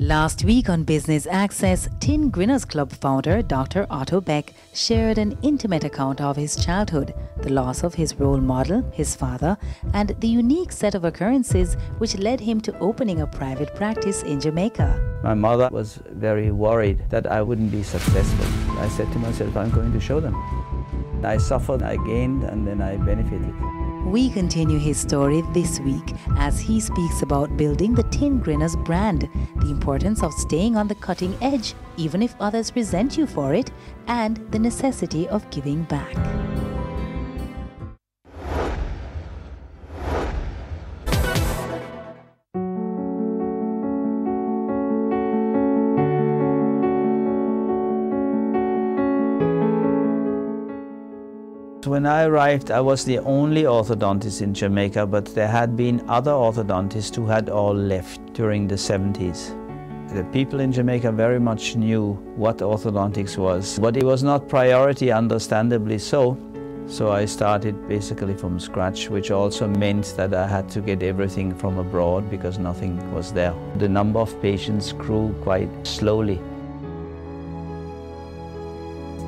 Last week on Business Access, Tin Grinners Club founder Dr. Otto Beck shared an intimate account of his childhood, the loss of his role model, his father, and the unique set of occurrences which led him to opening a private practice in Jamaica. My mother was very worried that I wouldn't be successful. I said to myself, I'm going to show them. I suffered, I gained, and then I benefited. We continue his story this week as he speaks about building the Tin Grinners brand, the importance of staying on the cutting edge even if others resent you for it, and the necessity of giving back. When I arrived, I was the only orthodontist in Jamaica, but there had been other orthodontists who had all left during the 70s. The people in Jamaica very much knew what orthodontics was, but it was not priority, understandably so. So I started basically from scratch, which also meant that I had to get everything from abroad because nothing was there. The number of patients grew quite slowly.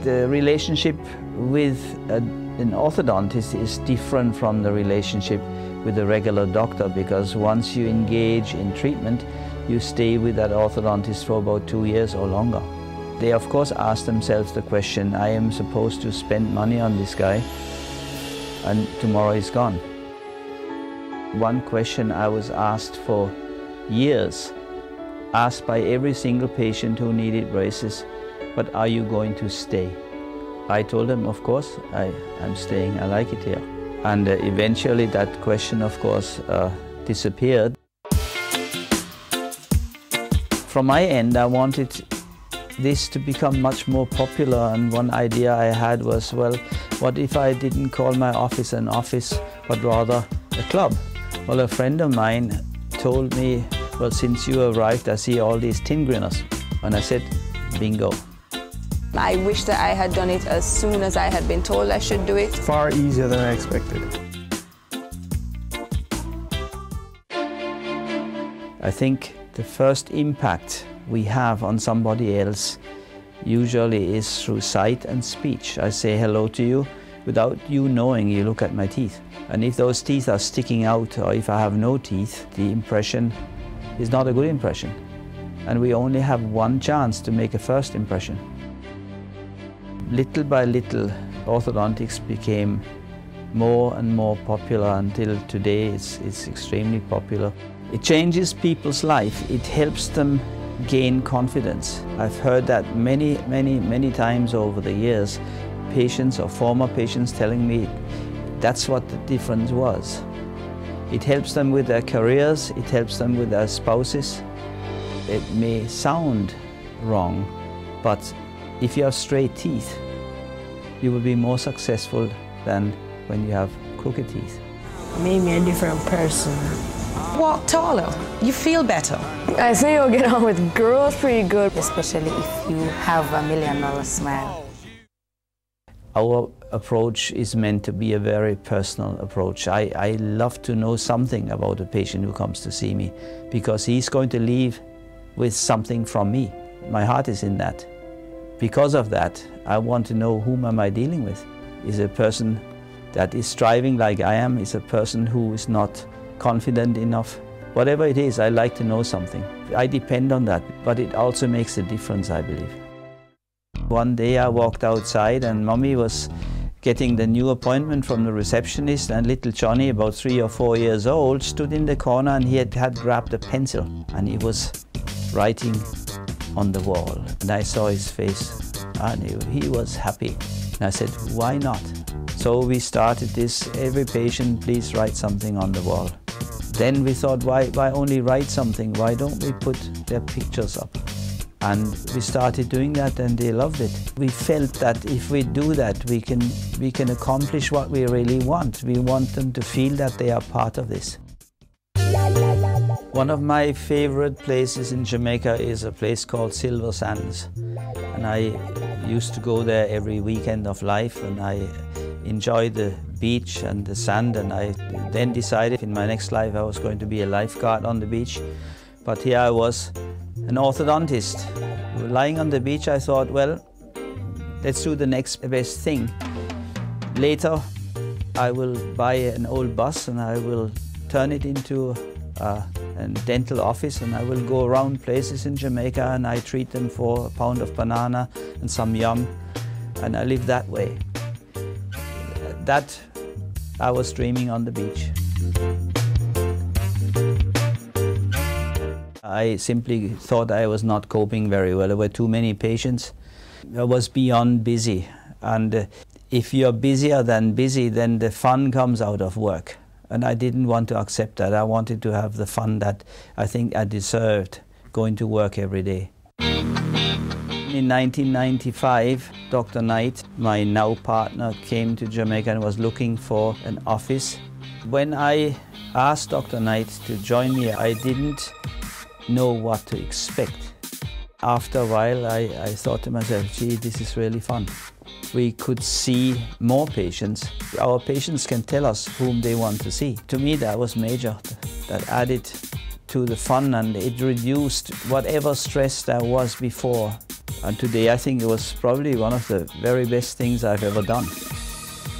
The relationship with an orthodontist is different from the relationship with a regular doctor, because once you engage in treatment, you stay with that orthodontist for about 2 years or longer. They of course ask themselves the question, I am supposed to spend money on this guy and tomorrow he's gone. One question I was asked for years, asked by every single patient who needed braces, but are you going to stay? I told them, of course, I'm staying, I like it here. And eventually that question, of course, disappeared. From my end, I wanted this to become much more popular, and one idea I had was, well, what if I didn't call my office an office, but rather a club? Well, a friend of mine told me, well, since you arrived, I see all these tin grinners. And I said, bingo. I wish that I had done it as soon as I had been told I should do it. Far easier than I expected. I think the first impact we have on somebody else usually is through sight and speech. I say hello to you, without you knowing, you look at my teeth. And if those teeth are sticking out, or if I have no teeth, the impression is not a good impression. And we only have one chance to make a first impression. Little by little, orthodontics became more and more popular until today it's extremely popular. It changes people's life. It helps them gain confidence. I've heard that many times over the years, patients or former patients telling me that's what the difference was. It helps them with their careers, it helps them with their spouses. It may sound wrong, but if you have straight teeth, you will be more successful than when you have crooked teeth. Made me a different person. Walk taller, you feel better. I say you'll get on with girls pretty good. Especially if you have $1 million smile. Our approach is meant to be a very personal approach. I love to know something about a patient who comes to see me, because he's going to leave with something from me. My heart is in that. Because of that, I want to know whom am I dealing with. Is a person that is striving like I am? Is a person who is not confident enough? Whatever it is, I like to know something. I depend on that, but it also makes a difference, I believe. One day I walked outside and Mommy was getting the new appointment from the receptionist, and little Johnny, about 3 or 4 years old, stood in the corner and he had grabbed a pencil and he was writing on the wall. And I saw his face and he was happy. And I said, why not? So we started this, every patient please write something on the wall. Then we thought, why only write something? Why don't we put their pictures up? And we started doing that and they loved it. We felt that if we do that, we can accomplish what we really want. We want them to feel that they are part of this. One of my favorite places in Jamaica is a place called Silver Sands. And I used to go there every weekend of life, and I enjoyed the beach and the sand, and I then decided in my next life I was going to be a lifeguard on the beach. But here I was an orthodontist. Lying on the beach, I thought, well, let's do the next best thing. Later, I will buy an old bus and I will turn it into a dental office, and I will go around places in Jamaica and I treat them for a pound of banana and some yum, and I live that way. That I was dreaming on the beach. I simply thought I was not coping very well. There were too many patients. I was beyond busy, and if you're busier than busy, then the fun comes out of work. And I didn't want to accept that. I wanted to have the fun that I think I deserved, going to work every day. In 1995, Dr. Knight, my now partner, came to Jamaica and was looking for an office. When I asked Dr. Knight to join me, I didn't know what to expect. After a while, I thought to myself, gee, this is really fun. We could see more patients. Our patients can tell us whom they want to see. To me, that was major. That added to the fun, and it reduced whatever stress there was before. And today, I think it was probably one of the very best things I've ever done.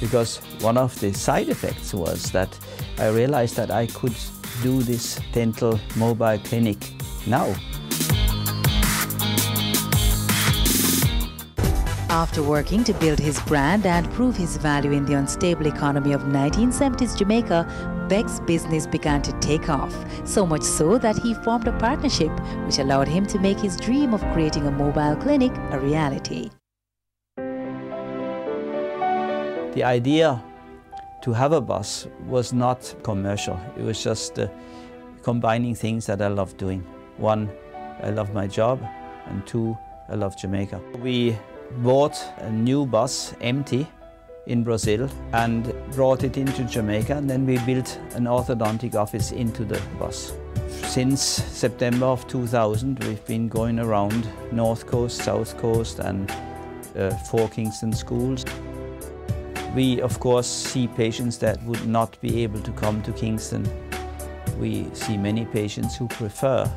Because one of the side effects was that I realized that I could do this dental mobile clinic now. After working to build his brand and prove his value in the unstable economy of 1970s Jamaica, Beck's business began to take off, so much so that he formed a partnership which allowed him to make his dream of creating a mobile clinic a reality. The idea to have a bus was not commercial. It was just combining things that I love doing. One, I love my job, and two, I love Jamaica. We bought a new bus, empty, in Brazil, and brought it into Jamaica, and then we built an orthodontic office into the bus. Since September of 2000, we've been going around North Coast, South Coast, and 4 Kingston schools. We, of course, see patients that would not be able to come to Kingston. We see many patients who prefer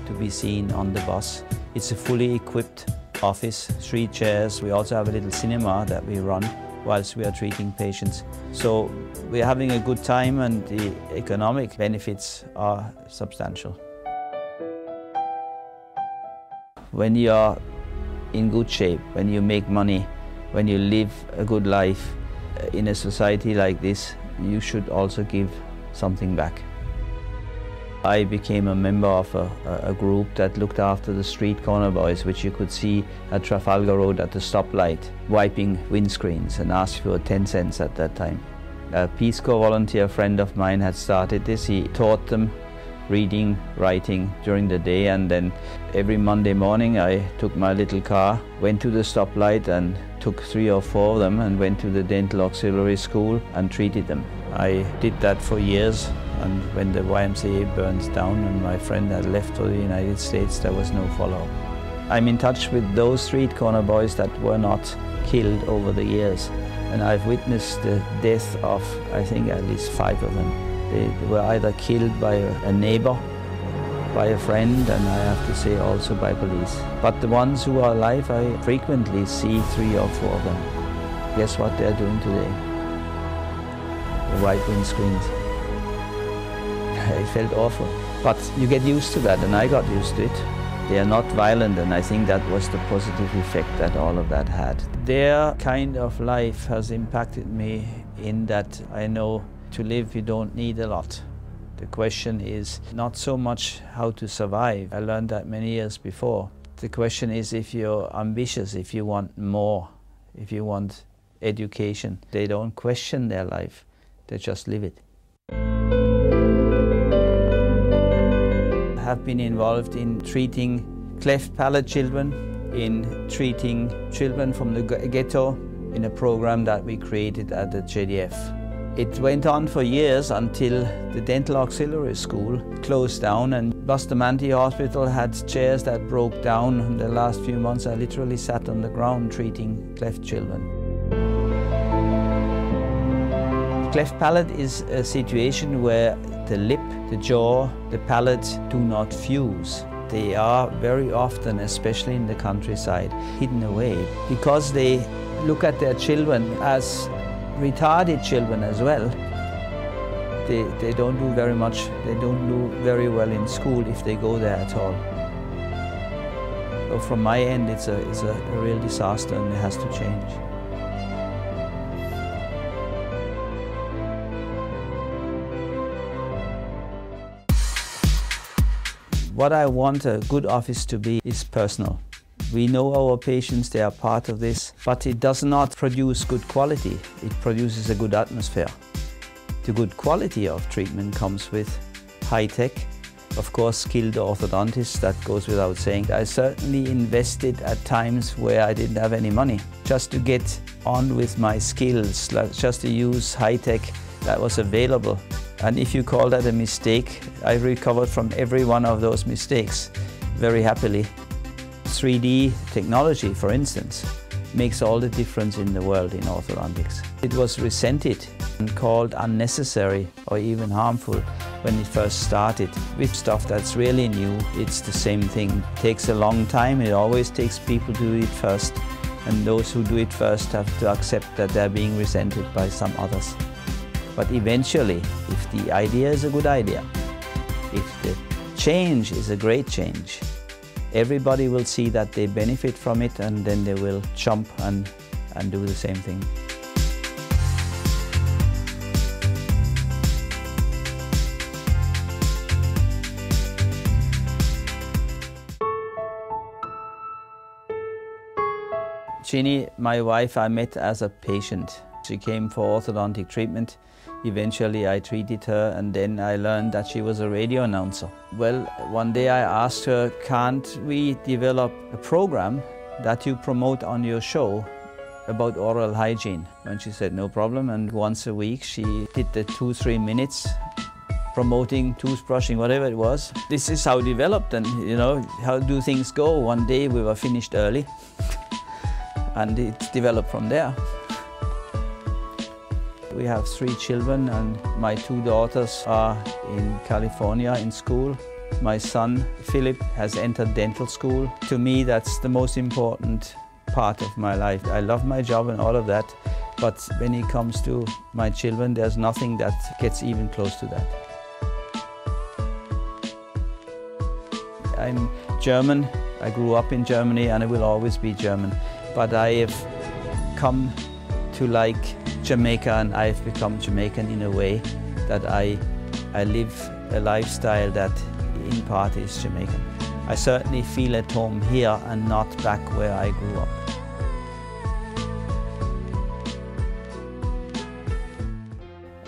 to be seen on the bus. It's a fully equipped office, 3 chairs. We also have a little cinema that we run whilst we are treating patients. So we're having a good time, and the economic benefits are substantial. When you are in good shape, when you make money, when you live a good life in a society like this, you should also give something back. I became a member of a group that looked after the street corner boys, which you could see at Trafalgar Road at the stoplight, wiping windscreens, and asked for 10 cents at that time. A Peace Corps volunteer friend of mine had started this. He taught them reading, writing during the day, and then every Monday morning I took my little car, went to the stoplight and took 3 or 4 of them and went to the dental auxiliary school and treated them. I did that for years, and when the YMCA burnt down and my friend had left for the United States, there was no follow-up. I'm in touch with those street corner boys that were not killed over the years, and I've witnessed the death of, I think, at least 5 of them. They were either killed by a neighbor, by a friend, and I have to say also by police. But the ones who are alive, I frequently see 3 or 4 of them. Guess what they're doing today? The white windscreens. It felt awful. But you get used to that, and I got used to it. They are not violent, and I think that was the positive effect that all of that had. Their kind of life has impacted me in that I know to live you don't need a lot. The question is not so much how to survive. I learned that many years before. The question is if you're ambitious, if you want more, if you want education. They don't question their life, they just live it. I have been involved in treating cleft palate children, in treating children from the ghetto in a program that we created at the JDF. It went on for years until the dental auxiliary school closed down, and Bustamante Hospital had chairs that broke down. In the last few months I literally sat on the ground treating cleft children. Cleft palate is a situation where the lip, the jaw, the palate do not fuse. They are very often, especially in the countryside, hidden away because they look at their children as retarded children as well. They don't do very much, they don't do very well in school if they go there at all. So from my end, it's a real disaster and it has to change. What I want a good office to be is personal. We know our patients, they are part of this, but it does not produce good quality. It produces a good atmosphere. The good quality of treatment comes with high tech, of course skilled orthodontists, that goes without saying. I certainly invested at times where I didn't have any money, just to get on with my skills, just to use high tech that was available. And if you call that a mistake, I recovered from every one of those mistakes very happily. 3D technology, for instance, makes all the difference in the world in orthodontics. It was resented and called unnecessary or even harmful when it first started. With stuff that's really new, it's the same thing. It takes a long time, it always takes people to do it first, and those who do it first have to accept that they're being resented by some others. But eventually, if the idea is a good idea, if the change is a great change, everybody will see that they benefit from it, and then they will jump and do the same thing. Ginny, my wife, I met as a patient. She came for orthodontic treatment. Eventually I treated her, and then I learned that she was a radio announcer. Well, one day I asked her, can't we develop a program that you promote on your show about oral hygiene? And she said, no problem. And once a week she did the 2-3 minutes promoting toothbrushing, whatever it was. This is how it developed, and you know, how do things go? One day we were finished early and it developed from there. We have 3 children, and my 2 daughters are in California in school. My son, Philip, has entered dental school. To me, that's the most important part of my life. I love my job and all of that, but when it comes to my children, there's nothing that gets even close to that. I'm German. I grew up in Germany and I will always be German. But I have come to like Jamaica, and I've become Jamaican in a way that I live a lifestyle that in part is Jamaican. I certainly feel at home here and not back where I grew up.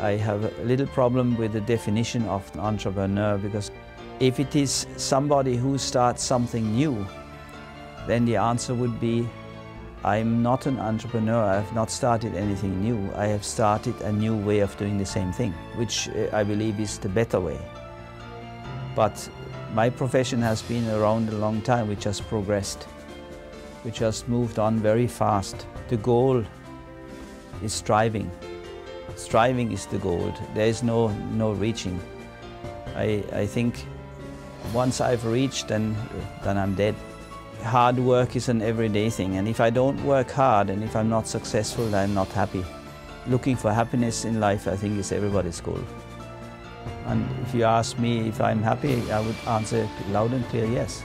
I have a little problem with the definition of an entrepreneur, because if it is somebody who starts something new, then the answer would be, I'm not an entrepreneur, I have not started anything new. I have started a new way of doing the same thing, which I believe is the better way. But my profession has been around a long time, which has progressed, which has moved on very fast. The goal is striving. Striving is the goal. There is no reaching. I think once I've reached, then I'm dead. Hard work is an everyday thing, and if I don't work hard and if I'm not successful, then I'm not happy. Looking for happiness in life, I think, is everybody's goal. And if you ask me if I'm happy, I would answer loud and clear yes.